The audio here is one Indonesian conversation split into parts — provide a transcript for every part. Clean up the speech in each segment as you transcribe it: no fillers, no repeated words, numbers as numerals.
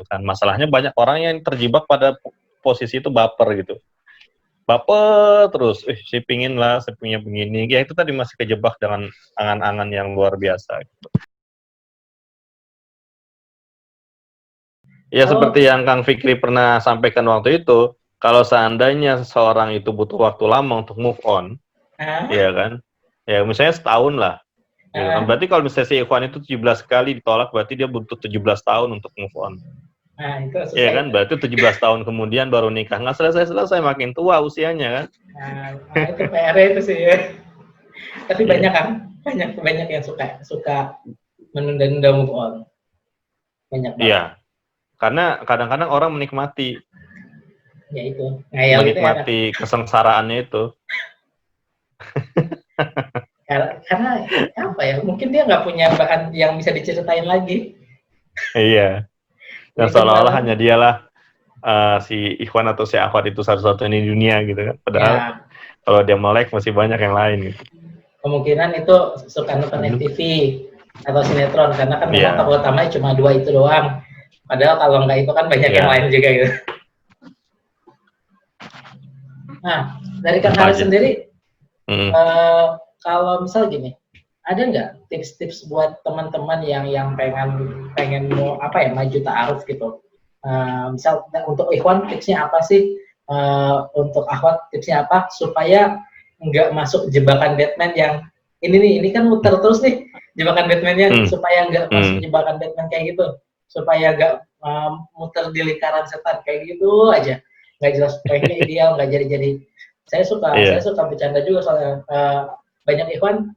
kan. Masalahnya banyak orang yang terjebak pada posisi itu baper gitu. Baper terus, si pingin begini. Ya itu tadi masih kejebak dengan angan-angan yang luar biasa. Ya seperti yang Kang Fikri pernah sampaikan waktu itu, kalau seandainya seseorang itu butuh waktu lama untuk move on, ya kan? Ya misalnya setahun lah. Gitu kan. Berarti kalau misalnya si Ikhwan itu 17 kali ditolak, berarti dia butuh 17 tahun untuk move on. Nah, itu susah. Iya kan? Berarti 17 tahun kemudian baru nikah. Nggak selesai-selesai, makin tua usianya kan? Nah itu PR itu sih ya. Tapi banyak kan? Banyak yang suka menunda-nunda move on. Banyak banget. Iya. Karena kadang-kadang orang menikmati. Ya itu. Menikmati kesengsaraannya itu. Karena apa ya? Mungkin dia nggak punya bahan yang bisa diceritain lagi. Iya. Dan seolah-olah hanya dialah si Ikhwan atau si Akhwat itu satu-satunya di dunia gitu kan. Padahal kalau dia melek masih banyak yang lain gitu. Kemungkinan itu suka nonton FTV atau sinetron karena kan memang tokoh utamanya cuma 2 itu doang. Padahal kalau nggak itu kan banyak yang lain juga gitu. Nah, dari Kang Haris sendiri, kalau misal gini, ada nggak tips-tips buat teman-teman yang pengen mau maju ta'aruf gitu? Misal untuk Ikhwan tipsnya apa sih? Untuk Akhwat tipsnya apa supaya nggak masuk jebakan Batman yang ini kan muter terus nih jebakan Batman-nya, supaya nggak masuk jebakan Batman kayak gitu, supaya nggak muter di lingkaran setan kayak gitu aja, nggak jelas poinnya ideal, nggak jadi. Saya suka bercanda juga soalnya banyak Ikhwan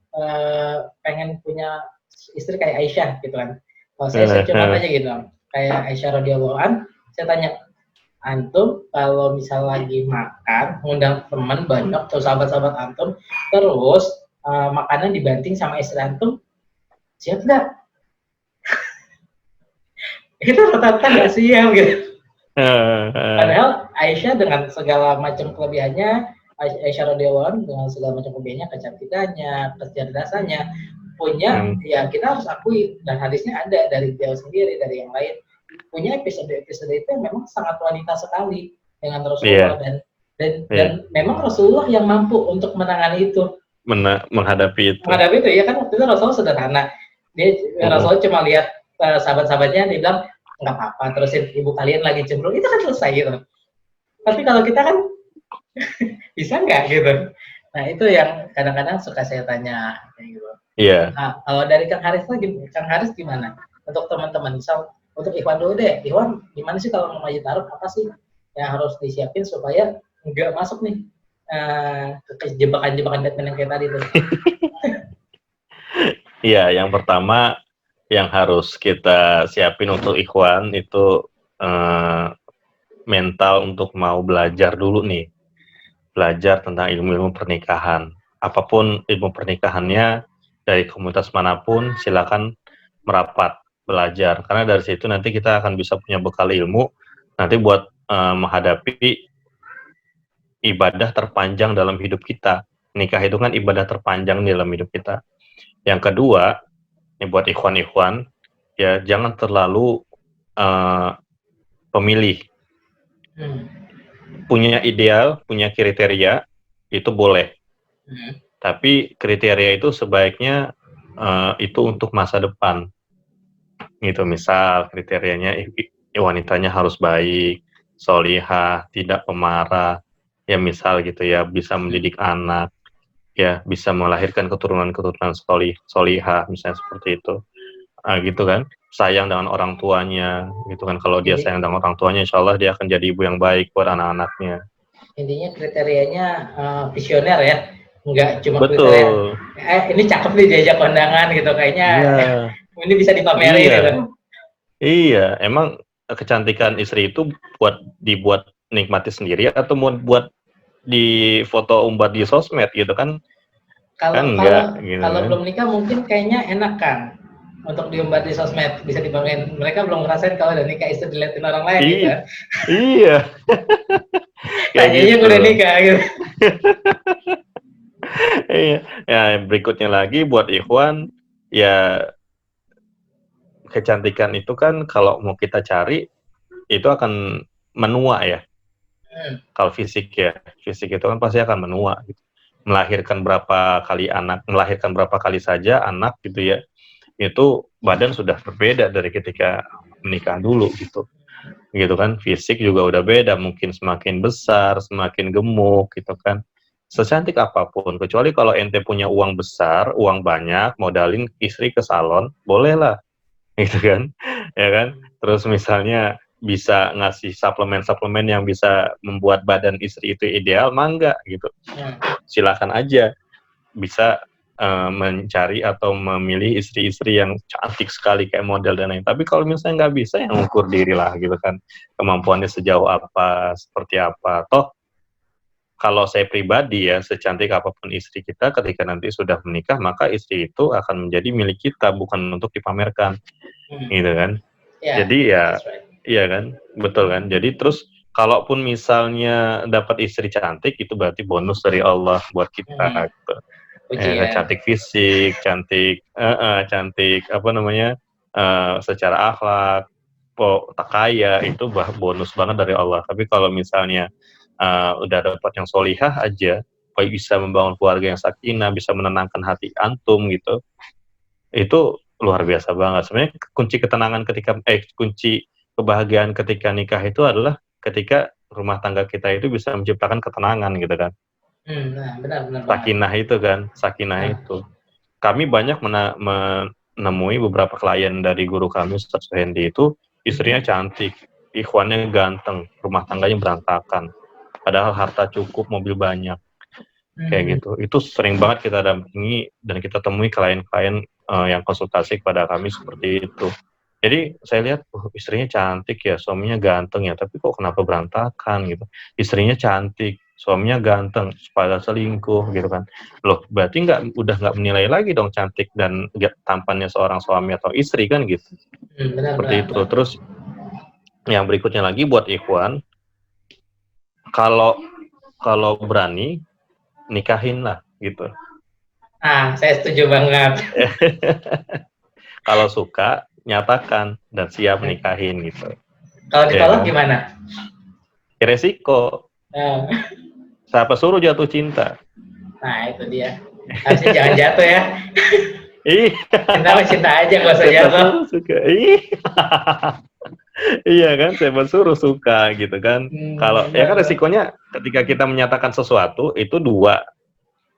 pengen punya istri kayak Aisyah gitu kan. Kalau saya cuma aja gitu, kayak Aisyah radhiyallahu anha, saya tanya, antum kalau misal lagi makan ngundang teman banyak atau sahabat-sahabat antum, terus makanan dibanting sama istri antum, siap nggak? Itu rata-rata nggak siap gitu. Padahal Aisyah dengan segala macam kelebihannya, Aisyah radhiyallahu anha dengan segala macam kelebihannya, kecantikannya, kecerdasannya, punya ya kita harus akui, dan hadisnya ada dari beliau sendiri, dari yang lain, punya episode itu yang memang sangat wanita sekali dengan Rasulullah, dan memang Rasulullah yang mampu untuk menangani itu, menghadapi itu ya kan. Waktu itu Rasulullah sederhana, Rasulullah cuma lihat sahabat-sahabatnya, dia bilang nggak apa-apa, terusin, ibu kalian lagi cemberut, itu kan selesai gitu. Tapi kalau kita kan bisa nggak gitu. Nah itu yang kadang-kadang suka saya tanya gitu. Nah, kalau dari Kang Haris lagi, Kang Haris gimana untuk teman-teman, misal untuk Ikhwan dulu deh, Ikhwan gimana sih kalau mau maju ta'aruf, apa sih yang harus disiapin supaya nggak masuk nih ke jebakan-jebakan Batman yang kayak tadi tuh? Iya, yang pertama yang harus kita siapin untuk Ikhwan itu mental untuk mau belajar dulu nih, belajar tentang ilmu-ilmu pernikahan. Apapun ilmu pernikahannya, dari komunitas manapun silakan merapat belajar, karena dari situ nanti kita akan bisa punya bekal ilmu nanti buat menghadapi ibadah terpanjang dalam hidup kita. Nikah itu kan ibadah terpanjang dalam hidup kita. Yang kedua, ini buat ikhwan-ikhwan, ya jangan terlalu pemilih. Punya ideal, punya kriteria, itu boleh. Tapi kriteria itu sebaiknya itu untuk masa depan. Gitu, misal kriterianya wanitanya harus baik, sholihah, tidak pemarah, ya misal gitu ya, bisa mendidik anak, ya bisa melahirkan keturunan-keturunan sholihah, misalnya seperti itu. Gitu kan, sayang dengan orang tuanya, gitu kan. Kalau dia sayang dengan orang tuanya, insya Allah dia akan jadi ibu yang baik buat anak-anaknya. Intinya kriterianya visioner ya, nggak cuma kriteria ini cakep nih diajak kondangan gitu, kayaknya ini bisa dipamerin gitu. Iya, emang kecantikan istri itu dibuat nikmati sendiri atau buat di foto umbar di sosmed gitu kan? Kalau belum nikah mungkin kayaknya enak kan untuk diumbar di sosmed, bisa dipamerin. Mereka belum ngerasain kalau udah nikah istri dilihatin orang lain gitu. Iya. Tanyanya gitu. Udah nikah gitu. Iya. Ya, berikutnya lagi buat Ikhwan, ya kecantikan itu kan kalau mau kita cari itu akan menua ya. Kalau fisik itu kan pasti akan menua gitu. Melahirkan berapa kali saja anak gitu ya, itu badan sudah berbeda dari ketika menikah dulu gitu kan. Fisik juga udah beda, mungkin semakin besar, semakin gemuk gitu kan. Secantik apapun, kecuali kalau ente punya uang besar, uang banyak, modalin istri ke salon, bolehlah gitu kan, ya kan. Terus misalnya bisa ngasih suplemen-suplemen yang bisa membuat badan istri itu ideal, mangga gitu. Silakan aja, bisa mencari atau memilih istri-istri yang cantik sekali kayak model dan lain. Tapi kalau misalnya nggak bisa, yang ukur diri lah gitu kan, kemampuannya sejauh apa, seperti apa. Toh kalau saya pribadi ya, secantik apapun istri kita, ketika nanti sudah menikah, maka istri itu akan menjadi milik kita, bukan untuk dipamerkan. Gitu kan. Jadi ya, iya kan, betul kan. Jadi terus kalaupun misalnya dapat istri cantik, itu berarti bonus dari Allah buat kita gitu. Cantik fisik, cantik secara akhlak, tak kaya, itu bonus banget dari Allah. Tapi kalau misalnya udah dapat yang solihah aja, bisa membangun keluarga yang sakinah, bisa menenangkan hati antum gitu, itu luar biasa banget. Sebenarnya kunci kebahagiaan ketika nikah itu adalah ketika rumah tangga kita itu bisa menciptakan ketenangan gitu kan. Benar. Sakinah itu. Kami banyak menemui beberapa klien dari guru kami, Ustaz Hendy, itu istrinya cantik, ikhwannya ganteng, rumah tangganya berantakan. Padahal harta cukup, mobil banyak. Kayak gitu. Itu sering banget kita dampingi dan kita temui klien-klien yang konsultasi kepada kami seperti itu. Jadi saya lihat, istrinya cantik ya, suaminya ganteng ya, tapi kok kenapa berantakan gitu. Istrinya cantik, suaminya ganteng, pada selingkuh gitu kan. Loh, berarti udah nggak menilai lagi dong cantik dan tampannya seorang suami atau istri kan gitu. Seperti itu. Terus yang berikutnya lagi buat ikhwan, kalau berani, nikahin lah gitu. Saya setuju banget. Kalau suka, nyatakan dan siap nikahin gitu. Kalau ditolak gimana? Resiko. Siapa suruh jatuh cinta? Nah, itu dia. Harusnya jangan jatuh ya. Cinta aja, nggak usah jatuh. Suka. Iya kan, siapa suruh suka gitu kan. Kalau ya kan resikonya ketika kita menyatakan sesuatu itu dua,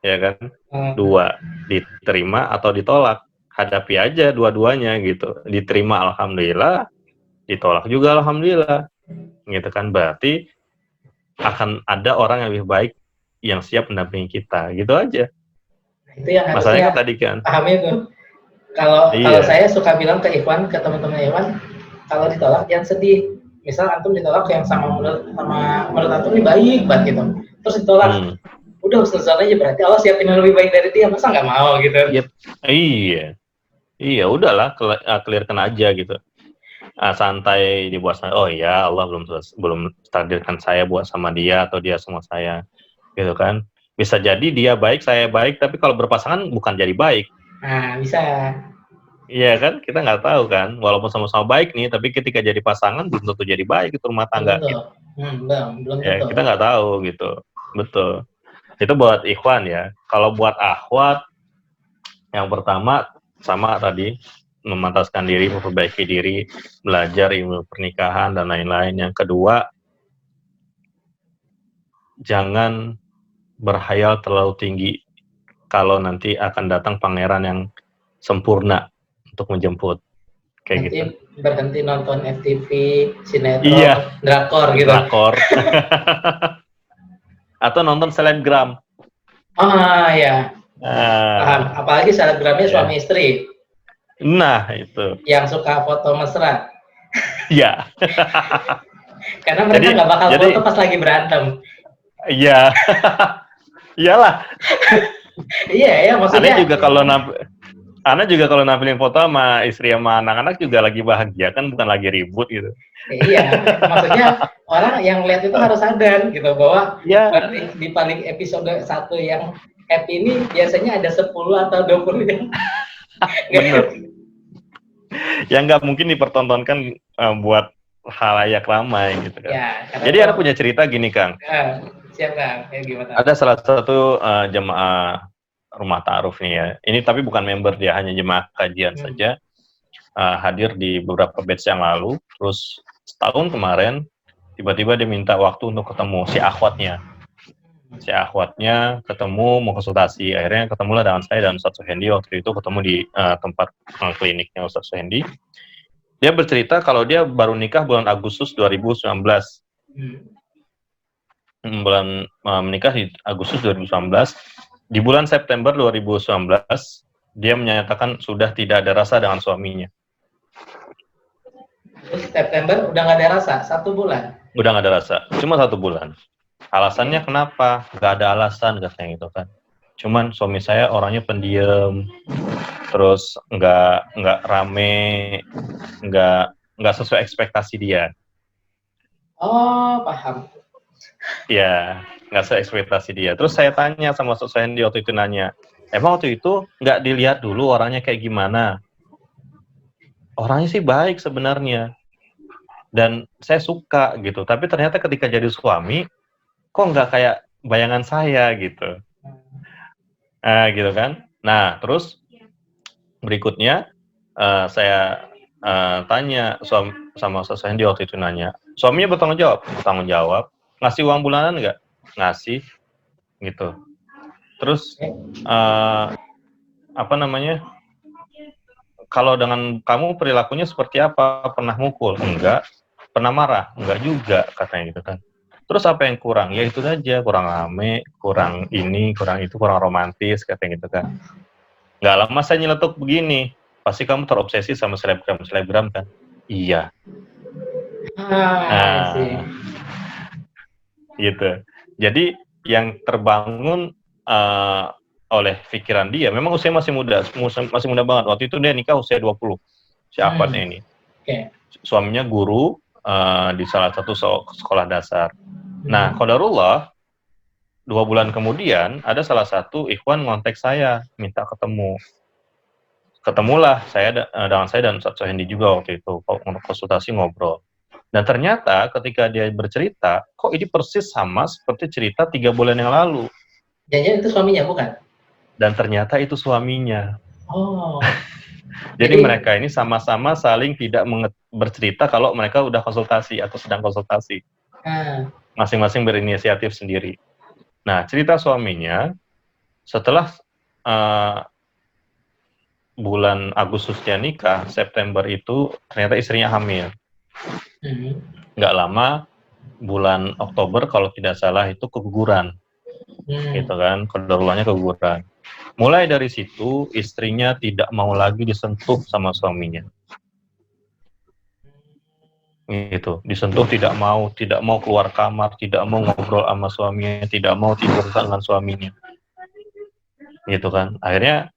ya kan, dua, diterima atau ditolak. Hadapi aja dua-duanya gitu. Diterima alhamdulillah, ditolak juga alhamdulillah, gitu kan. Berarti akan ada orang yang lebih baik yang siap mendampingi kita, gitu aja. Itu yang masalahnya harusnya tadi kan paham itu. Kalau saya suka bilang ke Ikhwan, ke teman-teman Ikhwan, kalau ditolak jangan sedih. Misal antum ditolak yang menurut antum ini baik banget gitu, terus ditolak, udah husnuzon aja, berarti Allah siapin yang lebih baik dari dia, masa nggak mau gitu. Iya udahlah, clearkan aja gitu. Santai dibuat, oh ya Allah belum takdirkan saya buat sama dia atau dia sama saya gitu kan. Bisa jadi dia baik, saya baik, tapi kalau berpasangan bukan jadi baik. Bisa. Iya kan, kita nggak tahu kan, walaupun sama-sama baik nih, tapi ketika jadi pasangan belum tentu jadi baik itu rumah tangga. Gitu. Belum tentu. Ya, kita nggak tahu gitu, betul. Itu buat ikhwan ya. Kalau buat akhwat, yang pertama sama tadi, memantaskan diri, memperbaiki diri, belajar ilmu pernikahan dan lain-lain. Yang kedua, jangan berhayal terlalu tinggi kalau nanti akan datang pangeran yang sempurna untuk menjemput. Kayak nanti gitu. Berhenti nonton FTV, sinetron, drakor gitu. Drakor. Atau nonton selebgram. Ya. Paham. Apalagi selebgramnya suami istri. Nah, itu. Yang suka foto mesra. Iya. Karena mereka nggak bakal foto pas lagi berantem. Iya. Iyalah. Iya, maksudnya. Ana juga kalau nampilin foto sama istri sama anak-anak juga lagi bahagia kan, bukan lagi ribut gitu. Iya, maksudnya orang yang lihat itu harus sadar gitu bahwa di paling episode 1 yang happy ini biasanya ada 10 atau 20 yang bener. Yang nggak mungkin dipertontonkan buat halayak ramai gitu kan. Ya, Jadi ada punya cerita gini Kang. Siap Kang, gimana? Ada salah satu jemaah rumah ta'aruf nih ya. Ini tapi bukan member, dia hanya jemaah kajian saja. Hadir di beberapa batch yang lalu. Terus setahun kemarin tiba-tiba dia minta waktu untuk ketemu si akhwatnya ketemu mau konsultasi. Akhirnya ketemulah dengan saya dan Ustaz Suhendi. Waktu itu ketemu di tempat kliniknya Ustaz Suhendi. Dia bercerita kalau dia baru nikah bulan Agustus 2019. Menikah di Agustus 2019. Di bulan September 2019 dia menyatakan sudah tidak ada rasa dengan suaminya. September udah nggak ada rasa, 1 bulan? Udah nggak ada rasa, cuma 1 bulan. Alasannya kenapa? Nggak ada alasan katanya gitu kan. Cuman suami saya orangnya pendiam, terus nggak rame, nggak sesuai ekspektasi dia. Oh, paham. Ya, nggak sesuai ekspektasi dia. Terus saya tanya sama Ustaz Suhendi waktu itu, nanya, emang waktu itu nggak dilihat dulu orangnya kayak gimana? Orangnya sih baik sebenarnya, dan saya suka gitu. Tapi ternyata ketika jadi suami, kok nggak kayak bayangan saya gitu. Gitu kan. Nah, terus berikutnya saya tanya sama Ustaz Suhendi waktu itu, nanya, suaminya bertanggung jawab, ngasih uang bulanan nggak? Ngasih, gitu. Terus apa namanya? Kalau dengan kamu perilakunya seperti apa? Pernah mukul? Enggak. Pernah marah? Enggak juga, katanya gitu kan. Terus apa yang kurang? Ya itu aja, kurang rame, kurang ini, kurang itu, kurang romantis, katanya gitu kan. Nggak lama saya nyeletuk begini, pasti kamu terobsesi sama selebgram kan? Iya. Gitu. Jadi yang terbangun oleh pikiran dia, memang usia masih muda banget. Waktu itu dia nikah usia 20, si akhwatnya ini. Suaminya guru di salah satu sekolah dasar. Nah, qadarullah 2 bulan kemudian ada salah satu ikhwan ngontek saya, minta ketemu. Ketemulah dengan saya dan Ustaz Suhendi juga waktu itu untuk konsultasi, ngobrol. Dan ternyata ketika dia bercerita, kok ini persis sama seperti cerita 3 bulan yang lalu. Jangan itu suaminya, bukan? Dan ternyata itu suaminya. Oh. Jadi mereka ini sama-sama saling tidak bercerita kalau mereka udah konsultasi atau sedang konsultasi. Masing-masing berinisiatif sendiri. Nah, cerita suaminya, setelah bulan Agustus dia nikah, September itu ternyata istrinya hamil. Nggak lama, bulan Oktober kalau tidak salah itu keguguran. Gitu kan, qadarulahnya keguguran. Mulai dari situ, istrinya tidak mau lagi disentuh sama suaminya. Gitu, disentuh tidak mau keluar kamar, tidak mau ngobrol sama suaminya, tidak mau tidur dengan suaminya. Gitu kan. Akhirnya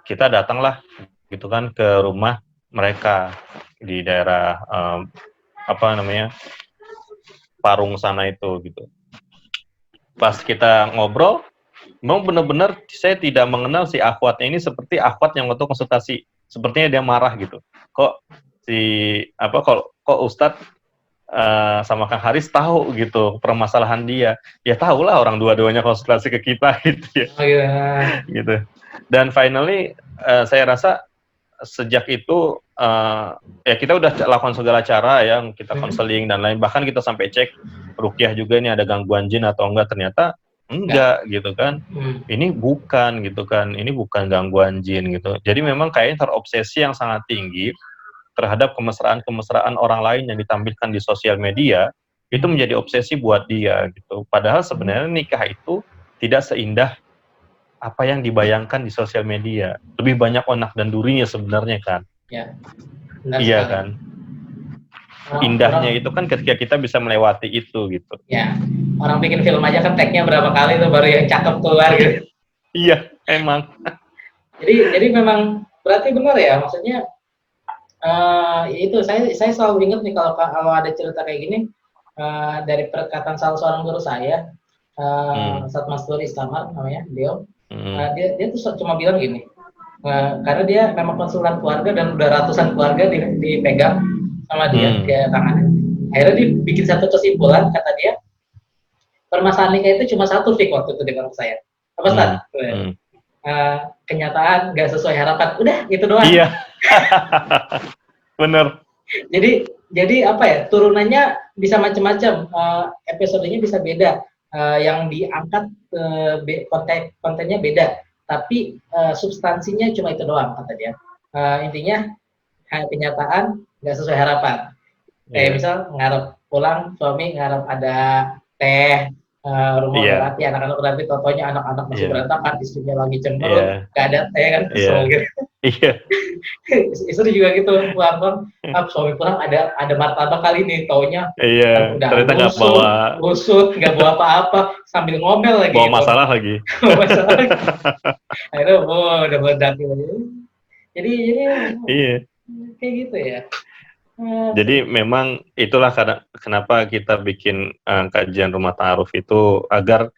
kita datanglah gitu kan ke rumah mereka di daerah Parung sana itu gitu. Pas kita ngobrol, memang benar-benar saya tidak mengenal si akhwatnya ini seperti akhwat yang waktu konsultasi. Sepertinya dia marah gitu. Kok Ustadz sama Kang Haris tahu gitu permasalahan dia. Ya tahulah, orang dua-duanya konsultasi ke kita gitu ya. Gitu. Dan finally saya rasa sejak itu ya kita udah lakukan segala cara ya, kita konseling dan lain, bahkan kita sampai cek ruqyah juga ini ada gangguan jin atau enggak, ternyata enggak gitu kan. Ini bukan gitu kan, ini bukan gangguan jin gitu. Jadi memang kayaknya terobsesi yang sangat tinggi terhadap kemesraan orang lain yang ditampilkan di sosial media, itu menjadi obsesi buat dia gitu. Padahal sebenarnya nikah itu tidak seindah apa yang dibayangkan di sosial media. Lebih banyak onak dan durinya sebenarnya kan. Ya. Iya kan. Indahnya itu kan ketika kita bisa melewati itu gitu. Ya. Orang bikin film aja kan tag-nya berapa kali tuh baru yang cakep keluar gitu. Iya, emang. Jadi memang berarti benar ya, maksudnya itu saya selalu ingat nih kalau ada cerita kayak gini dari perkataan salah seorang guru saya, Ustadz Mastur Istamar namanya, dia tuh cuma bilang gini, karena dia memang konsultan keluarga dan udah ratusan keluarga dipegang, sama dia ke tangannya. Akhirnya dia bikin satu kesimpulan, kata dia, permasalahan nikah itu cuma satu, Fik, waktu itu dia bilang ke saya. Apa, Stan? Kenyataan nggak sesuai harapan. Udah, itu doang. Iya. Bener. Jadi apa ya, turunannya bisa macam-macam, episodenya bisa beda, yang diangkat kontennya beda, tapi substansinya cuma itu doang, kata dia. Intinya kenyataan nggak sesuai harapan. Kayak misal ngarep pulang, suami ngarep ada teh, rumah udah rapi, anak-anak udah rapi, totonya anak-anak masih berantakan, istrinya lagi cemberut, nggak ada teh kan, kesel gitu. Iya. Istri juga gitu, pulang, suami pulang ada martabak kali nih, taunya udah ternyata nggak bawa busut, nggak bawa apa-apa, sambil ngomel lagi. Bawa masalah lagi. Akhirnya, udah meledak gitu. Jadi kayak gitu ya. Jadi memang itulah kenapa kita bikin kajian rumah ta'aruf itu, agar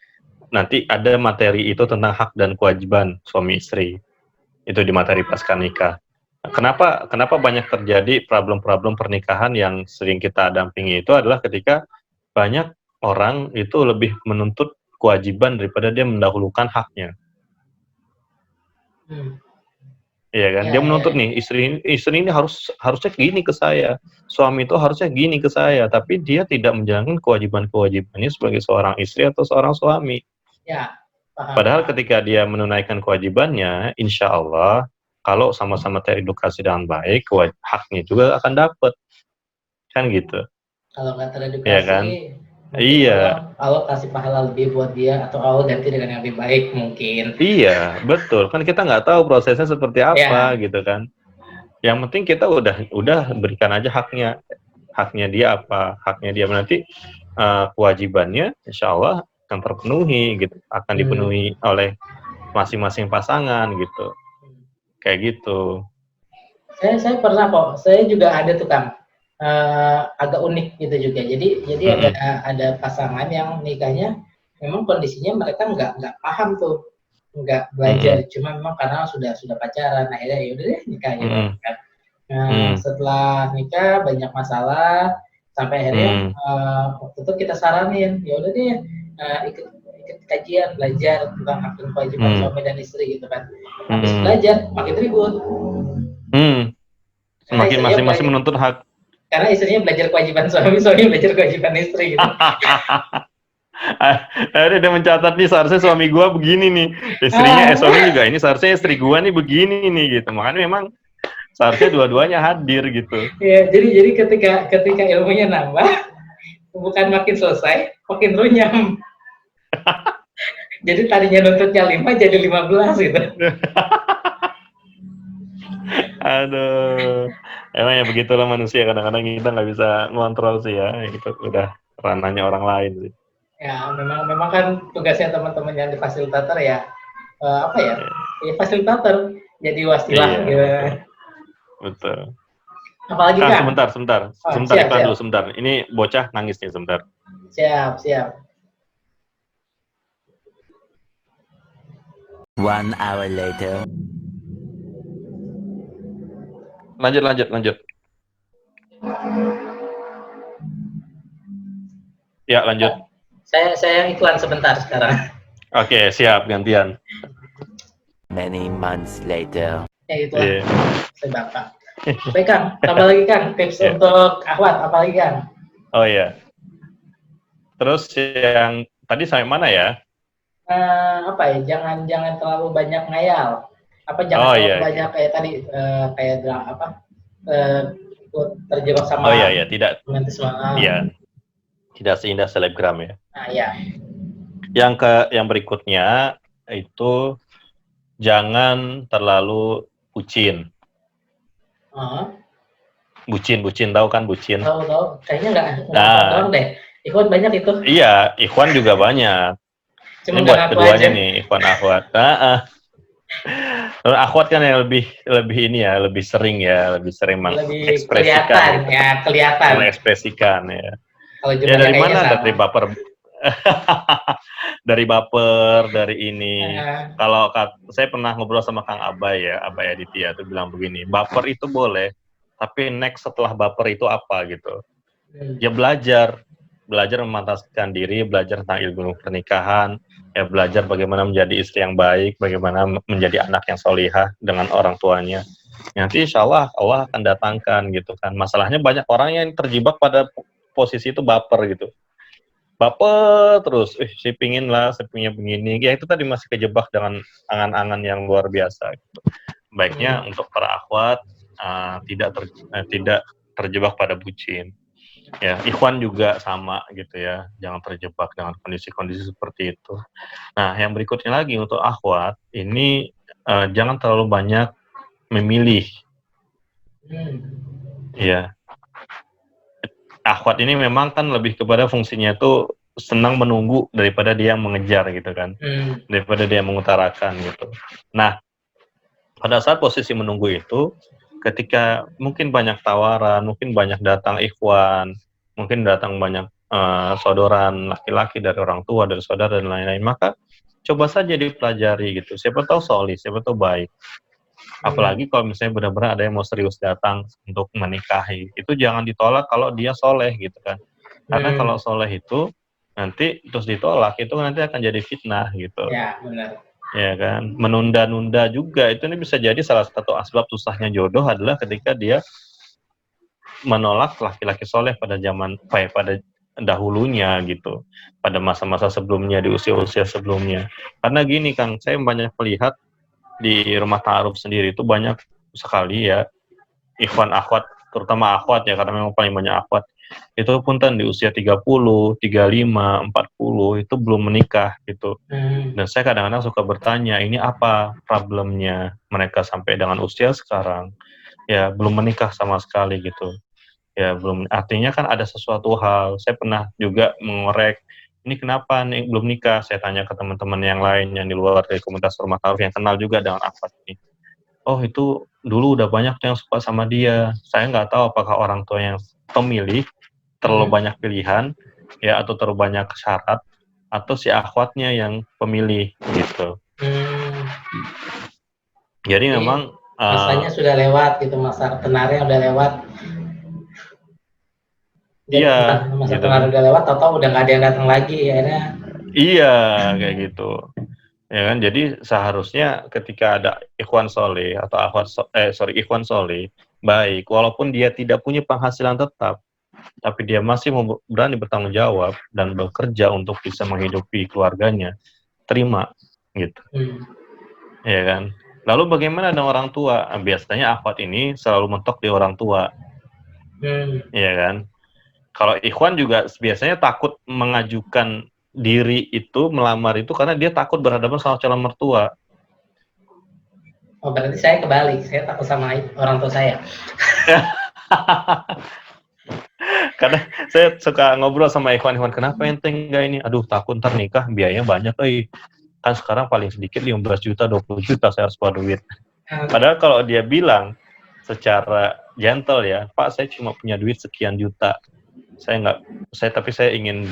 nanti ada materi itu tentang hak dan kewajiban suami istri. Itu di materi pasca nikah. Kenapa banyak terjadi problem-problem pernikahan yang sering kita dampingi itu adalah ketika banyak orang itu lebih menuntut kewajiban daripada dia mendahulukan haknya. Iya kan, dia menuntut nih istri ini harusnya gini ke saya, suami itu harusnya gini ke saya, tapi dia tidak menjalankan kewajibannya sebagai seorang istri atau seorang suami. Ya, paham. Padahal ketika dia menunaikan kewajibannya, insya Allah kalau sama-sama teredukasi dengan baik, haknya juga akan dapat, kan gitu. Kalau nggak teredukasi, ya kan? Iya. Allah kasih pahala lebih buat dia, atau Allah ganti dengan yang lebih baik mungkin. Iya, betul. Kan kita nggak tahu prosesnya seperti apa, gitu kan. Yang penting kita udah berikan aja haknya dia apa, haknya dia nanti kewajibannya, insya Allah akan terpenuhi, gitu, akan dipenuhi oleh masing-masing pasangan, gitu, kayak gitu. Saya pernah kok, saya juga ada tuh Kang. Agak unik gitu juga. Jadi ada pasangan yang nikahnya memang kondisinya mereka nggak paham tuh, nggak belajar, cuma memang karena sudah pacaran, akhirnya ya udah deh nikah gitu kan. Setelah nikah banyak masalah, sampai akhirnya waktu itu kita saranin, ya udah deh ikut kajian, belajar tentang hak dan kewajiban suami dan istri gitu kan. Habis belajar makin ribut. Semakin masing-masing menuntut hak. Karena istrinya belajar kewajiban suami belajar kewajiban istri gitu. Akhirnya dia mencatat nih, seharusnya suami gua begini nih, istrinya suami juga ini seharusnya istri gua nih begini nih, gitu. Makanya memang seharusnya dua-duanya hadir gitu. Iya, jadi ketika ilmunya nambah, bukan makin selesai, makin runyam. Jadi tadinya nuntutnya 5 jadi 15 gitu. Aduh, emang ya begitulah manusia, kadang-kadang kita nggak bisa ngontrol sih ya, itu udah ranahnya orang lain sih. Ya memang kan tugasnya teman-teman yang di fasilitator ya, ya fasilitator, jadi wasilah gitu. Betul. Apalagi kan? Sebentar, iklan dulu sebentar. Ini bocah nangis nih sebentar. Siap. 1 hour later. Lanjut. Ya, lanjut. Saya iklan sebentar sekarang. Oke, siap, gantian. Many months later. Ya gitu lah. Saya Bapak. Baik Kang, tambah lagi Kang, tips untuk akhwat, apa lagi Kang? Oh iya. Terus yang tadi sampai mana ya? Jangan terlalu banyak ngayal. Terlalu banyak kayak tadi terjebak sama tidak. Iya. Tidak seindah selebgram ya. Nah, ya. Yang berikutnya itu jangan terlalu bucin. Bucin, tahu kan bucin? Tahu. Kayaknya nggak doang deh. Ikhwan banyak itu. Iya, ikhwan juga banyak. Cuma ini buat keduanya aja nih, ikhwan akhwat. Akhwat kan yang lebih ini ya, lebih sering mengekspresikan. Kelihatan. Mengekspresikan ya. Kalau ya dari mana? Dari baper. dari baper, dari ini. Kalau saya pernah ngobrol sama Kang Abay Aditya tuh bilang begini, baper itu boleh, tapi next setelah baper itu apa gitu. Hmm. Ya belajar memantaskan diri, belajar tentang ilmu pernikahan, ya belajar bagaimana menjadi istri yang baik, bagaimana menjadi anak yang solihah dengan orang tuanya. Nanti insya Allah akan datangkan gitu kan. Masalahnya banyak orang yang terjebak pada posisi itu baper gitu. Baper terus, si pingin begini. Ya itu tadi masih kejebak dengan angan-angan yang luar biasa. Gitu. Baiknya untuk para akhwat tidak terjebak pada bucin. Ya, ikhwan juga sama gitu ya, jangan terjebak dengan kondisi-kondisi seperti itu. Nah, yang berikutnya lagi untuk akhwat ini jangan terlalu banyak memilih. Ya, akhwat ini memang kan lebih kepada fungsinya itu senang menunggu daripada dia yang mengejar gitu kan, daripada dia yang mengutarakan gitu. Nah, pada saat posisi menunggu itu, ketika mungkin banyak tawaran, mungkin banyak datang ikhwan, mungkin datang banyak saudaran laki-laki dari orang tua, dari saudara dan lain-lain, maka coba saja dipelajari gitu. Siapa tahu solih, siapa tahu baik. Apalagi kalau misalnya benar-benar ada yang mau serius datang untuk menikahi, itu jangan ditolak kalau dia soleh gitu kan. Karena kalau soleh itu nanti terus ditolak itu nanti akan jadi fitnah gitu. Ya, benar. Ya kan, menunda-nunda juga itu ini bisa jadi salah satu asbab susahnya jodoh adalah ketika dia menolak laki-laki soleh pada dahulunya gitu, pada masa-masa sebelumnya, di usia-usia sebelumnya. Karena gini Kang, saya banyak melihat di rumah ta'aruf sendiri itu banyak sekali ya ikhwan akhwat, terutama akhwat ya karena memang paling banyak akhwat itu pun kan di usia 30, 35, 40 itu belum menikah gitu. Dan saya kadang-kadang suka bertanya, ini apa problemnya mereka sampai dengan usia sekarang ya belum menikah sama sekali gitu. Ya belum, artinya kan ada sesuatu hal. Saya pernah juga mengorek, ini kenapa nih belum nikah? Saya tanya ke teman-teman yang lain yang di luar dari komunitas rumah ta'aruf yang kenal juga dengan akhwat ini. Oh itu dulu udah banyak yang suka sama dia. Saya nggak tahu apakah orang tua yang pemilih terlalu banyak pilihan ya atau terlalu banyak syarat atau si akhwatnya yang pemilih gitu. Jadi memang masanya sudah lewat gitu, masa tenarnya udah lewat. Iya, masa gitu tenar kan. udah lewat, tahu udah nggak ada yang datang lagi akhirnya. Iya, kayak gitu. Ya kan, jadi seharusnya ketika ada ikhwan soleh atau ikhwan soleh baik, walaupun dia tidak punya penghasilan tetap, tapi dia masih berani bertanggung jawab dan bekerja untuk bisa menghidupi keluarganya, terima gitu. Ya kan. Lalu bagaimana dengan orang tua? Biasanya akhwat ini selalu mentok di orang tua. Ya kan. Kalau ikhwan juga biasanya takut mengajukan diri itu, melamar itu karena dia takut berhadapan sama calon mertua. Oh, berarti saya kebalik, saya takut sama orang tua saya. Karena saya suka ngobrol sama ikhwan-ikhwan, kenapa ente enggak ini? Aduh, takut ntar nikah, biayanya banyak, kan sekarang paling sedikit 15 juta, 20 juta saya harus keluar duit. Padahal kalau dia bilang secara gentle ya, Pak saya cuma punya duit sekian juta. Tapi saya ingin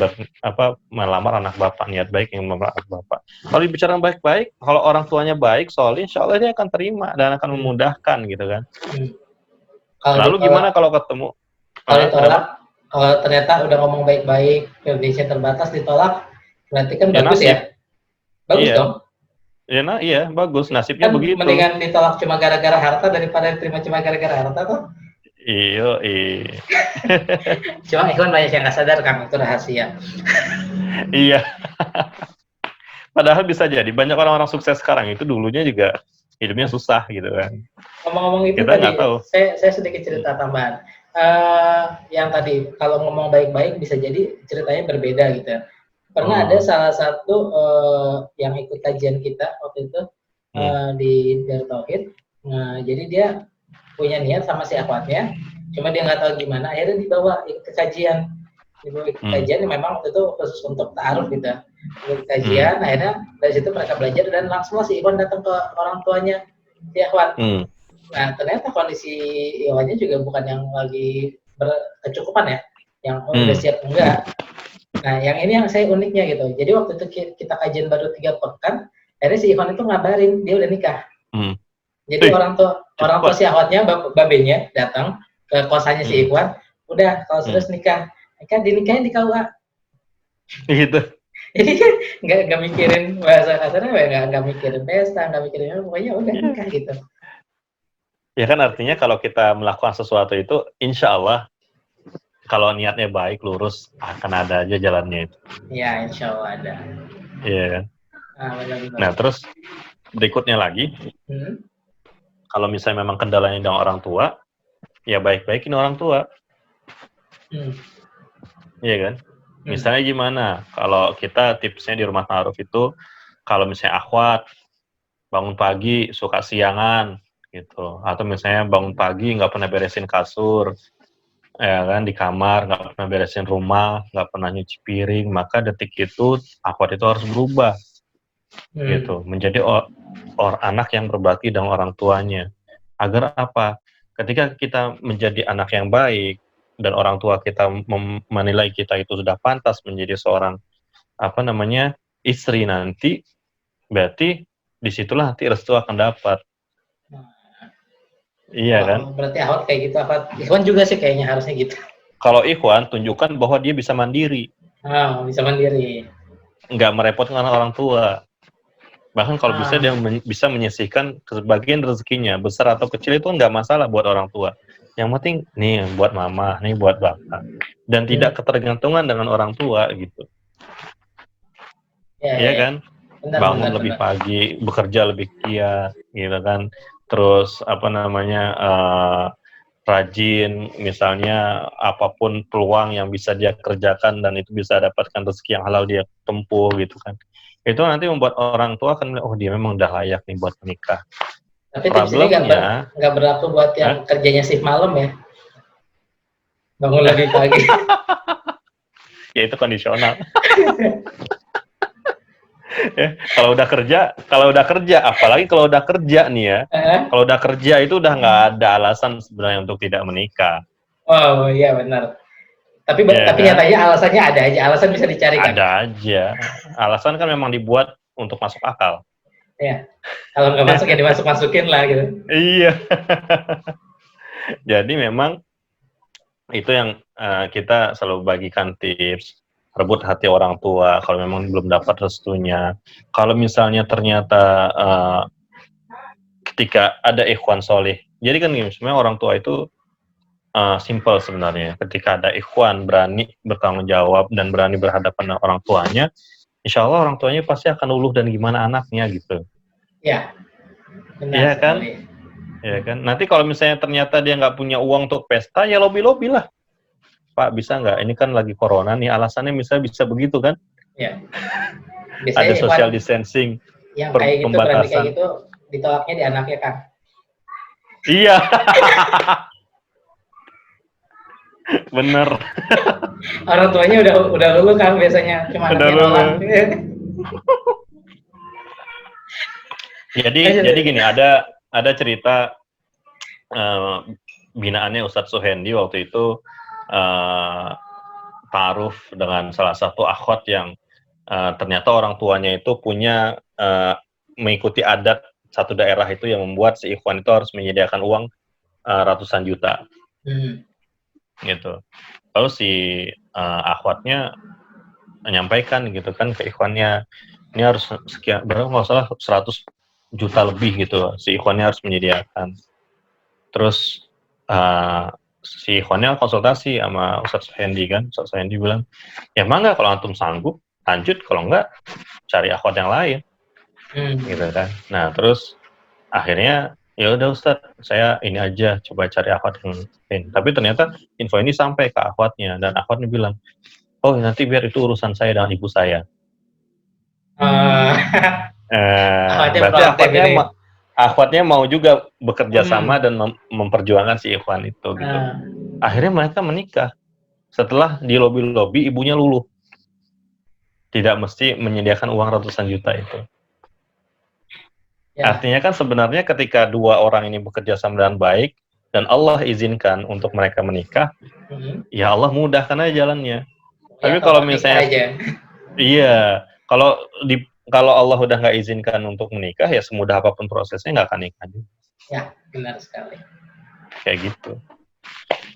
melamar anak bapak, niat baik ingin melamar anak bapak. Kalau dibicara baik-baik, kalau orang tuanya baik, soalnya insya Allah dia akan terima dan akan memudahkan gitu kan. Lalu gimana kalau ketemu? Kalau ditolak, kalau ternyata udah ngomong baik-baik, Indonesia terbatas ditolak, berarti kan bagus ya? Bagus dong. Iya, bagus. Nasibnya kan begitu. Mendingan ditolak cuma gara-gara harta daripada diterima cuma gara-gara harta tuh. Iya. Cuma ikhwan banyak yang nggak sadar kan itu rahasia. Iya. Padahal bisa jadi banyak orang-orang sukses sekarang itu dulunya juga hidupnya susah gitu kan. Ngomong-ngomong itu kita tadi, tahu. Saya sedikit cerita tambahan. Yang tadi kalau ngomong baik-baik bisa jadi ceritanya berbeda gitu. Pernah ada salah satu yang ikut kajian kita waktu itu di Darut Tauhid. Jadi dia punya niat sama si akhwatnya, cuma dia nggak tahu gimana, akhirnya dibawa ikut kajian. Kajian yang memang waktu itu khusus untuk ta'aruf gitu. Ikut kajian, akhirnya dari situ mereka belajar dan langsung si Ikhwan datang ke orang tuanya si akhwat. Nah ternyata kondisi Ikhwannya juga bukan yang lagi berkecukupan ya, yang udah siap enggak. Nah yang ini yang saya uniknya gitu. Jadi waktu itu kita kajian baru 3 pekan, akhirnya si Ikhwan itu ngabarin dia udah nikah. Jadi orang tua si akhwatnya, babenya datang ke kosannya si Ikhwan, udah kalau sudah nikah dinikahin di KUA. Gitu. Jadi kan nggak mikirin bahasa kasarnya, nggak mikirin pesta, nggak mikirin apa, pokoknya udah nikah gitu. Ya kan artinya kalau kita melakukan sesuatu itu, insya Allah kalau niatnya baik, lurus, akan ada aja jalannya itu. Iya, insya Allah ada. Iya kan. Benar-benar. Nah terus berikutnya lagi, kalau misalnya memang kendalanya dengan orang tua, ya baik-baikin orang tua. Iya kan. Misalnya gimana, kalau kita tipsnya di rumah ta'aruf itu, kalau misalnya akhwat, bangun pagi, suka siangan, gitu. Atau misalnya bangun pagi, nggak pernah beresin kasur, ya kan, di kamar, nggak pernah beresin rumah, nggak pernah nyuci piring, maka detik itu, akhwat itu harus berubah. Gitu. Menjadi anak yang berbakti dengan orang tuanya. Agar apa? Ketika kita menjadi anak yang baik, dan orang tua kita menilai kita itu sudah pantas menjadi seorang istri nanti, berarti disitulah nanti restu akan dapat. Iya kan? Berarti Ahwat kayak gitu, Ikhwan juga sih kayaknya harusnya gitu. Kalau Ikhwan tunjukkan bahwa dia bisa mandiri. Bisa mandiri. Nggak merepotkan orang tua. Bahkan kalau bisa dia bisa menyisihkan sebagian rezekinya, besar atau kecil itu nggak masalah buat orang tua. Yang penting, nih buat mama, nih buat bapak. Dan tidak ketergantungan dengan orang tua, gitu. Iya kan? Bangun lebih pagi, bekerja lebih giat, gitu kan. Terus, rajin, misalnya apapun peluang yang bisa dia kerjakan dan itu bisa dapatkan rezeki yang halal dia tempuh, gitu kan. Itu nanti membuat orang tua akan bilang, oh dia memang udah layak nih buat menikah. Tapi tips ini nggak berlaku buat yang kerjanya shift malam ya? Bangun lebih pagi. Ya itu kondisional. Kalau udah kerja, apalagi kalau udah kerja nih ya. Kalau udah kerja itu udah nggak ada alasan sebenarnya untuk tidak menikah. Oh iya benar. Tapi nyatanya alasannya ada aja, alasan bisa dicari kan? Ada aja. Alasan kan memang dibuat untuk masuk akal. Iya. Kalau nggak masuk ya dimasuk-masukin lah gitu. Iya. Jadi memang itu yang kita selalu bagikan tips, rebut hati orang tua kalau memang belum dapat restunya. Kalau misalnya ternyata ketika ada ikhwan soleh, jadi kan sebenarnya orang tua itu simple sebenarnya. Ketika ada ikhwan berani bertanggung jawab dan berani berhadapan dengan orang tuanya, insya Allah orang tuanya pasti akan luluh dan gimana anaknya gitu. Iya. Iya kan? Iya kan? Nanti kalau misalnya ternyata dia nggak punya uang untuk pesta, ya lobby lah. Pak, bisa nggak? Ini kan lagi corona nih, alasannya misalnya bisa begitu kan? Iya. Ada social distancing, yang kayak gitu, berarti kayak gitu, ditolaknya di anaknya kan? Iya. Bener. Orang tuanya udah lulu kan biasanya, cuma anaknya nolak. Jadi gini, ada cerita binaannya Ustadz Suhendi waktu itu ta'aruf dengan salah satu akhwat yang ternyata orang tuanya itu punya mengikuti adat satu daerah itu yang membuat si ikhwan itu harus menyediakan uang ratusan juta. Gitu. Lalu si akhwatnya menyampaikan gitu kan ke ikhwannya, ini harus sekian, berapa nggak salah 100 juta lebih gitu, si ikhwannya harus menyediakan. Terus si ikhwannya konsultasi sama Ustadz Suhendi kan, Ustadz Suhendi bilang, ya mangga kalau antum sanggup, lanjut, kalau enggak, cari akhwat yang lain. Gitu kan. Nah terus akhirnya ya udah Ustadz, saya ini aja coba cari akhwat yang lain. Tapi ternyata info ini sampai ke akhwatnya dan akhwatnya bilang, oh nanti biar itu urusan saya dengan ibu saya. Berarti akhwatnya mau juga bekerja sama dan memperjuangkan si ikhwan itu gitu. Akhirnya mereka menikah. Setelah di lobi ibunya luluh. Tidak mesti menyediakan uang ratusan juta itu. Ya. Artinya kan sebenarnya ketika dua orang ini bekerja sama dengan baik dan Allah izinkan untuk mereka menikah, ya Allah mudahkan aja jalannya. Ya, tapi kalau misalnya iya, kalau Allah udah nggak izinkan untuk menikah, ya semudah apapun prosesnya nggak akan nikah. Ya, benar sekali. Kayak gitu.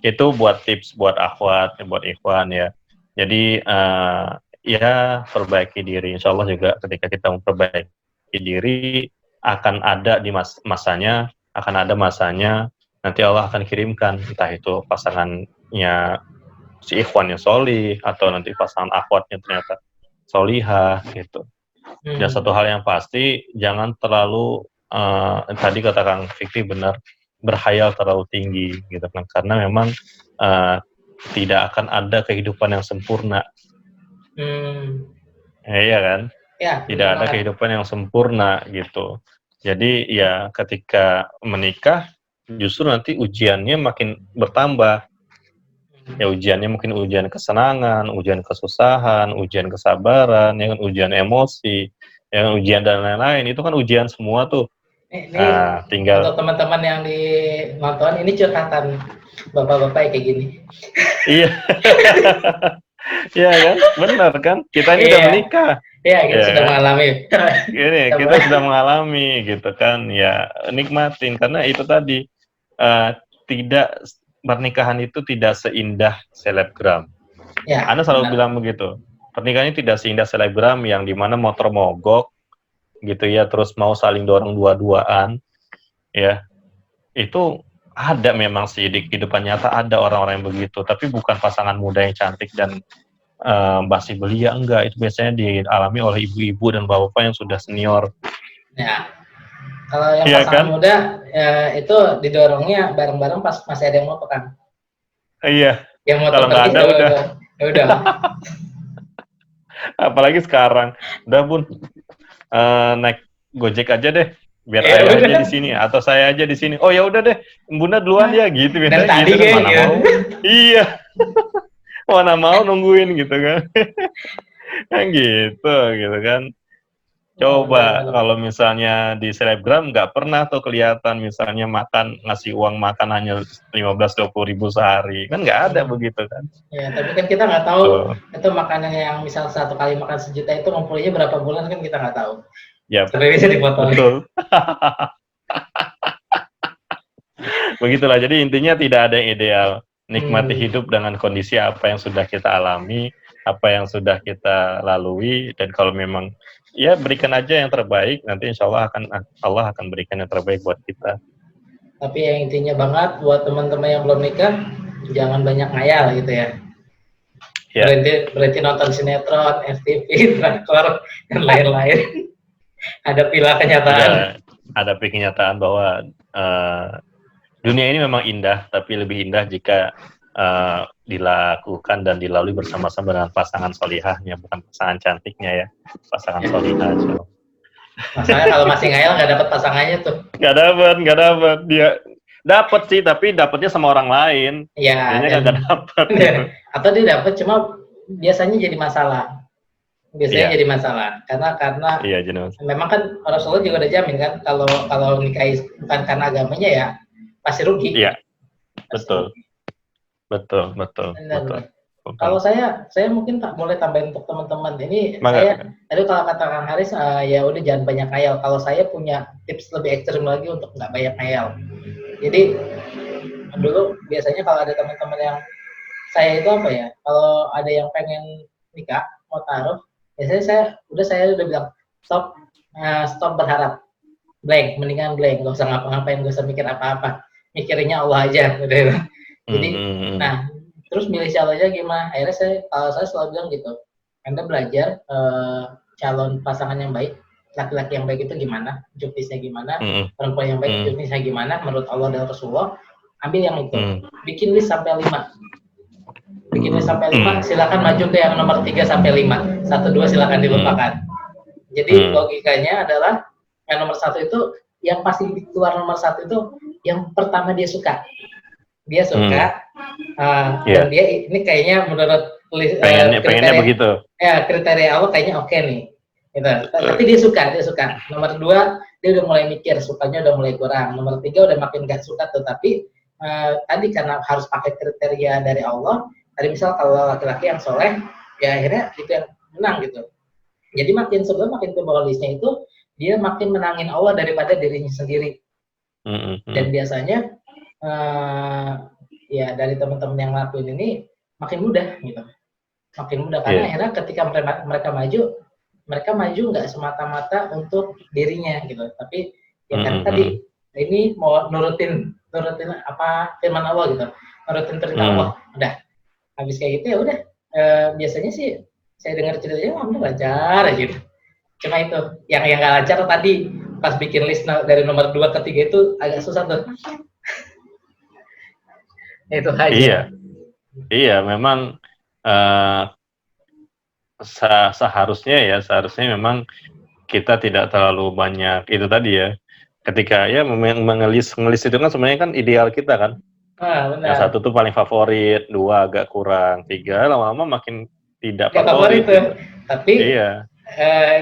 Itu buat tips buat akhwat, buat ikhwan ya. Jadi ya perbaiki diri. Insya Allah juga ketika kita memperbaiki diri akan ada di masanya, nanti Allah akan kirimkan entah itu pasangannya si ikhwan yang solih atau nanti pasangan akhwatnya ternyata solihah gitu. Dan satu hal yang pasti jangan terlalu tadi kata Kang Fikri benar, berhayal terlalu tinggi gitu kan, karena memang tidak akan ada kehidupan yang sempurna. Iya kan? Ya, tidak ada kehidupan yang sempurna gitu. Jadi ya ketika menikah justru nanti ujiannya makin bertambah. Ya ujiannya mungkin ujian kesenangan, ujian kesusahan, ujian kesabaran, ya kan, ujian emosi, ya kan, ujian dan lain-lain. Itu kan ujian semua tuh. Ini tinggal untuk teman-teman yang di nonton, ini curhatan bapak-bapak kayak gini. Iya. Iya kan? Benar kan? Kita ini udah menikah. Iya, kita sudah mengalami. Kita sudah mengalami gitu kan. Ya, nikmatin karena itu tadi tidak pernikahan itu tidak seindah selebgram. Ya, Anda selalu bilang begitu. Pernikahan ini tidak seindah selebgram yang dimana motor mogok gitu ya, terus mau saling dorong dua-duaan ya. Itu ada memang sih di kehidupan nyata, ada orang-orang yang begitu, tapi bukan pasangan muda yang cantik dan basi belia, enggak. Itu biasanya dialami oleh ibu-ibu dan bapak-bapak yang sudah senior. Ya. Kalau yang pasangan muda itu didorongnya bareng-bareng pas masih ada yang motor kan. Iya. Yang motor kalau nggak ada udah. Apalagi sekarang, udah Bun, naik Gojek aja deh, biar ayah aja di sini atau saya aja di sini. Oh ya udah deh, Bunda duluan ya gitu. Dan tadi gitu, mana mau. Iya. Mana mau nungguin gitu kan. Kan gitu kan. Coba kalau misalnya di selebgram nggak pernah tuh kelihatan misalnya ngasih uang makan hanya 15-20 ribu sehari, kan nggak ada begitu kan. Ya, tapi kan kita nggak tahu itu makanan yang misal satu kali makan sejuta itu ngumpulinnya berapa bulan kan kita nggak tahu. Ya, bisa dipotong. Betul. Begitulah, jadi intinya tidak ada yang ideal. Nikmati hidup dengan kondisi apa yang sudah kita alami, apa yang sudah kita lalui, dan kalau memang ya berikan aja yang terbaik, nanti insya Allah akan berikan yang terbaik buat kita. Tapi yang intinya banget buat teman-teman yang belum nikah, jangan banyak ngayal gitu ya. Berhenti nonton sinetron, FTV, drakor, dan lain-lain. Hadapilah kenyataan. Hadapi kenyataan bahwa dunia ini memang indah, tapi lebih indah jika dilakukan dan dilalui bersama-sama dengan pasangan solihahnya, bukan pasangan cantiknya ya, pasangan solihah. Masalahnya kalau masih ngayal nggak dapat pasangannya tuh. Nggak dapat, dia dapat sih, tapi dapatnya sama orang lain. Iya. Dia nggak dapat. Atau dia dapat, cuma biasanya jadi masalah. Jadi masalah karena memang kan Rasulullah juga udah jamin kan kalau nikah bukan karena agamanya ya pasti rugi. Iya, betul. Kalau saya mungkin boleh tambahin untuk teman-teman ini. Tadi kalau kata Kang Haris ya udah jangan banyak khayal. Kalau saya punya tips lebih ekstrim lagi untuk nggak banyak khayal. Jadi dulu biasanya kalau ada teman-teman yang saya itu apa ya, kalau ada yang pengen nikah mau taruh, biasanya saya udah bilang stop berharap, mendingan blank, nggak usah ngapa-ngapain, nggak usah mikir apa-apa, mikirinnya Allah aja udah. Jadi nah terus milih calonnya gimana, akhirnya saya selalu bilang gitu, Anda belajar calon pasangan yang baik, laki-laki yang baik itu gimana, juknisnya gimana, perempuan yang baik juknisnya gimana menurut Allah dan Rasulullah, ambil yang itu, bikin list sampai 5. Silakan maju ke yang nomor 3 sampai 5. 1, 2 silakan dilupakan. Jadi logikanya adalah yang nomor 1 itu yang pasti keluar nomor 1 itu yang pertama dia suka. Dan dia ini kayaknya menurut pengennya begitu. Ya, kriteria Allah kayaknya oke nih. Gitu. Tapi dia suka. Nomor 2 dia udah mulai mikir, sukanya udah mulai kurang. Nomor 3 udah makin gak suka tuh, tapi tadi karena harus pakai kriteria dari Allah. Tadi misal kalau laki-laki yang soleh, ya akhirnya itu yang menang gitu. Jadi makin ke bawah listnya itu, dia makin menangin Allah daripada dirinya sendiri. Dan biasanya ya dari teman-teman yang ngelakuin ini makin mudah gitu. Makin mudah karena akhirnya ketika mereka maju nggak semata-mata untuk dirinya gitu, tapi ya kan tadi ini mau nurutin apa firman Allah gitu, nurutin perintah Allah. Udah habis kayak gitu ya udah, biasanya sih saya dengar ceritanya lancar aja gitu. Cuma itu yang nggak lancar tadi pas bikin list dari nomor 2 ke 3 itu agak susah tuh. Itu aja. Iya memang seharusnya memang kita tidak terlalu banyak itu tadi ya. Ketika ya mengelis itu kan sebenarnya kan ideal kita kan. Benar. Yang 1 tuh paling favorit, 2 agak kurang, 3 lama-lama makin tidak favorit. Tapi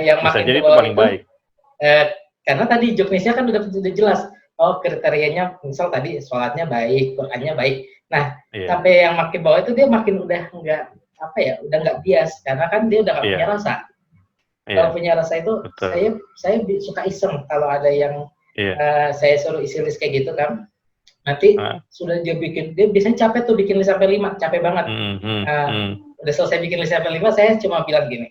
yang bisa makin jadi itu paling baik. Karena tadi joknisnya kan udah jelas. Oh kriterianya misal tadi sholatnya baik, Qurannya baik. Nah sampai yang makin bawah itu dia makin udah nggak bias karena kan dia udah nggak punya rasa. Kalau punya rasa itu saya suka iseng kalau ada yang saya suruh isi list kayak gitu kan. Nanti sudah dia biasanya capek tuh bikin list sampai 5, capek banget. Udah selesai bikin list sampai 5, saya cuma bilang gini,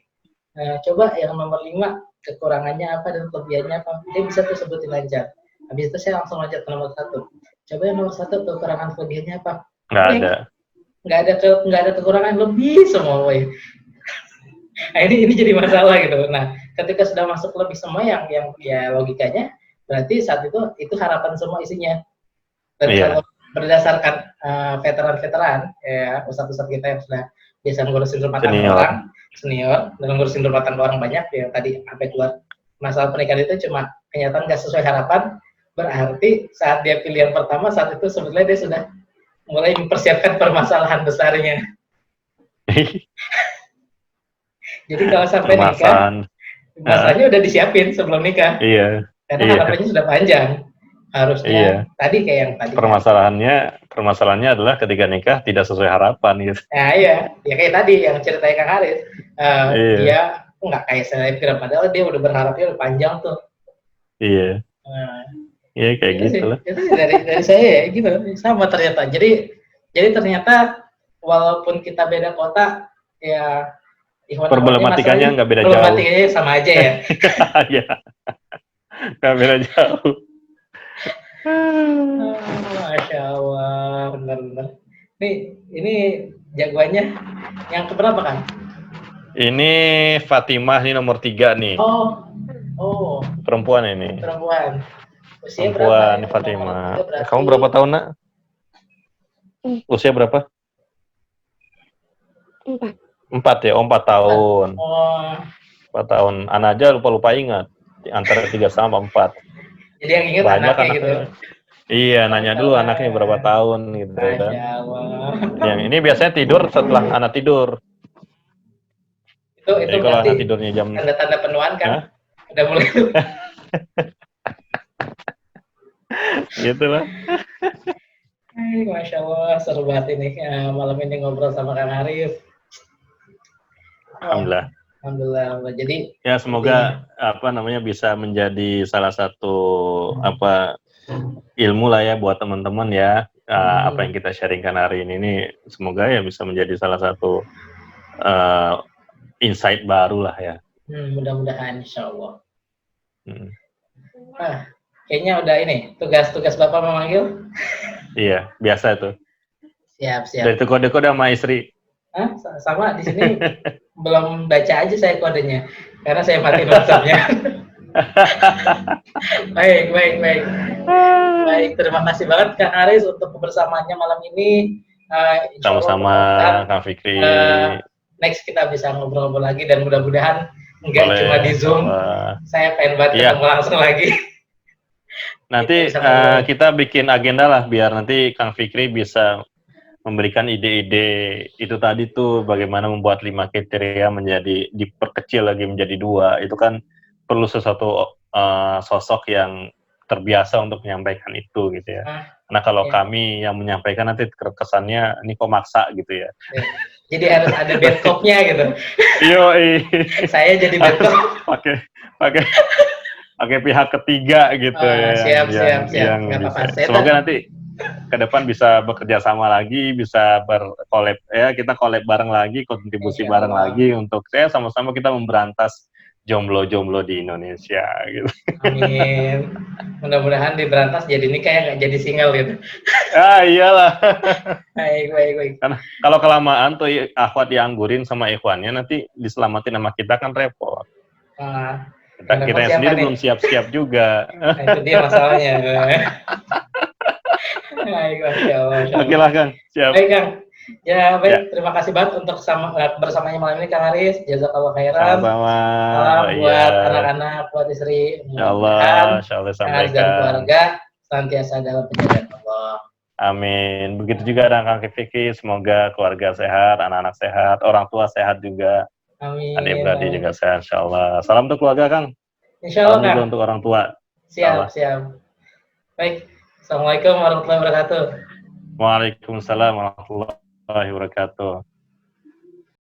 coba yang nomor 5 kekurangannya apa dan kelebihannya apa, dia bisa tuh sebutin aja. Habis itu saya langsung lanjut ke nomor 1. Coba yang nomor 1 kekurangan kelebihannya apa? Nggak ada kekurangan, lebih semua woy. Nah, ini jadi masalah gitu. Nah ketika sudah masuk lebih semua yang ya logikanya berarti saat itu harapan semua isinya. Dan kalau berdasarkan veteran-veteran ya ustadz-ustadz kita yang sudah biasa ngurusin rumah tangga orang senior dan ngurusin rumah tangga orang banyak ya tadi sampai keluar masalah pernikahan itu cuma kenyataan nggak sesuai harapan, berarti saat dia pilihan pertama saat itu sebetulnya dia sudah mulai mempersiapkan permasalahan besarnya. Jadi kalau sampai nikah masalahnya udah disiapin sebelum nikah. Karena harapannya sudah panjang. Harusnya tadi kayak yang tadi permasalahannya adalah ketika nikah tidak sesuai harapan gitu. Nah ya kayak tadi yang ceritanya Kang Haris, dia nggak kayak selebgram padahal dia udah berharapnya udah panjang tuh. Iya kayak gitu lah. Itu dari saya ya gitu sama ternyata. Jadi ternyata walaupun kita beda kota ya problematikanya nggak beda jauh. Problematikanya sama aja ya. Iya nggak beda jauh. Masya Allah, benar-benar. Ini jagoannya yang keberapa kan? Ini Fatimah ini nomor 3 nih. Oh. Perempuan ini. Usia perempuan berapa? Fatimah. Kamu berapa tahun nak? Usia berapa? 4 ya, 4 tahun. 4 tahun. Anak aja lupa ingat. Antara 3 sama 4. Jadi yang ingat anaknya gitu. Iya, nanya dulu anaknya berapa tahun gitu kan. Yang ini biasanya tidur setelah anak tidur. Itu jadi kalau anak tidurnya jam tanda-tanda penuaan kan? Udah mulai. Gitu lah. Masya Allah, seru banget ini malam ini ngobrol sama Kang Arif. Alhamdulillah. Jadi ya semoga bisa menjadi salah satu ilmu lah ya buat teman-teman ya. Apa yang kita sharingkan hari ini semoga ya bisa menjadi salah satu insight baru lah ya. Mudah-mudahan insya Allah. Kayaknya udah ini tugas Bapak memanggil. Iya, biasa tuh. Siap. Dari itu kode-kode sama istri. Sama di sini belum baca aja saya kodenya karena saya matiin WhatsApp-nya. Baik, terima kasih banget Kang Aris untuk kebersamaannya malam ini. Sama-sama Kang Fikri. Next kita bisa ngobrol-ngobrol lagi dan mudah-mudahan enggak cuma di Zoom. Saya pengen banget ketemu langsung lagi. Nanti kita bikin agenda lah biar nanti Kang Fikri bisa memberikan ide-ide itu tadi tuh bagaimana membuat 5 kriteria menjadi diperkecil lagi menjadi 2. Itu kan perlu sesuatu sosok yang terbiasa untuk menyampaikan itu gitu ya. Karena kalau kami yang menyampaikan nanti kesannya ini kok maksa gitu ya. Jadi harus ada bad cop-nya gitu. Saya jadi bad cop. pakai pihak ketiga gitu ya. Siap. Semoga nanti ke depan bisa bekerja sama lagi, bisa berkolab ya, kita kolab bareng lagi, kontribusi Insya bareng Allah. lagi untuk sama-sama kita memberantas jomblo-jomblo di Indonesia gitu. Amin. Mudah-mudahan diberantas jadi nikah ya, nggak jadi single gitu. Iyalah. Baik. Karena kalau kelamaan tuh akhwat dianggurin sama ikhwannya nanti diselamatin sama kita kan repot. Kita sendiri belum siap-siap juga. Nah, itu dia masalahnya. Baik, Masya Allah. Oke lah Kang, siap. Baik Kang. Ya baik, terima kasih banget untuk bersamanya malam ini Kang Aris. Jazakallah khairan. Sama-sama. Salam buat anak-anak, buat istri. Insya Allah sampaikan. Dan keluarga senantiasa dalam penjagaan Allah. Amin. Begitu juga dengan Kang Kifiki, semoga keluarga sehat, anak-anak sehat, orang tua sehat juga. Amin. Adik-beradik juga sehat, insya Allah. Salam untuk keluarga Kang. Insya Allah, Salam juga untuk orang tua. Siap. Baik. Assalamualaikum warahmatullahi wabarakatuh. Waalaikumsalam warahmatullahi wabarakatuh.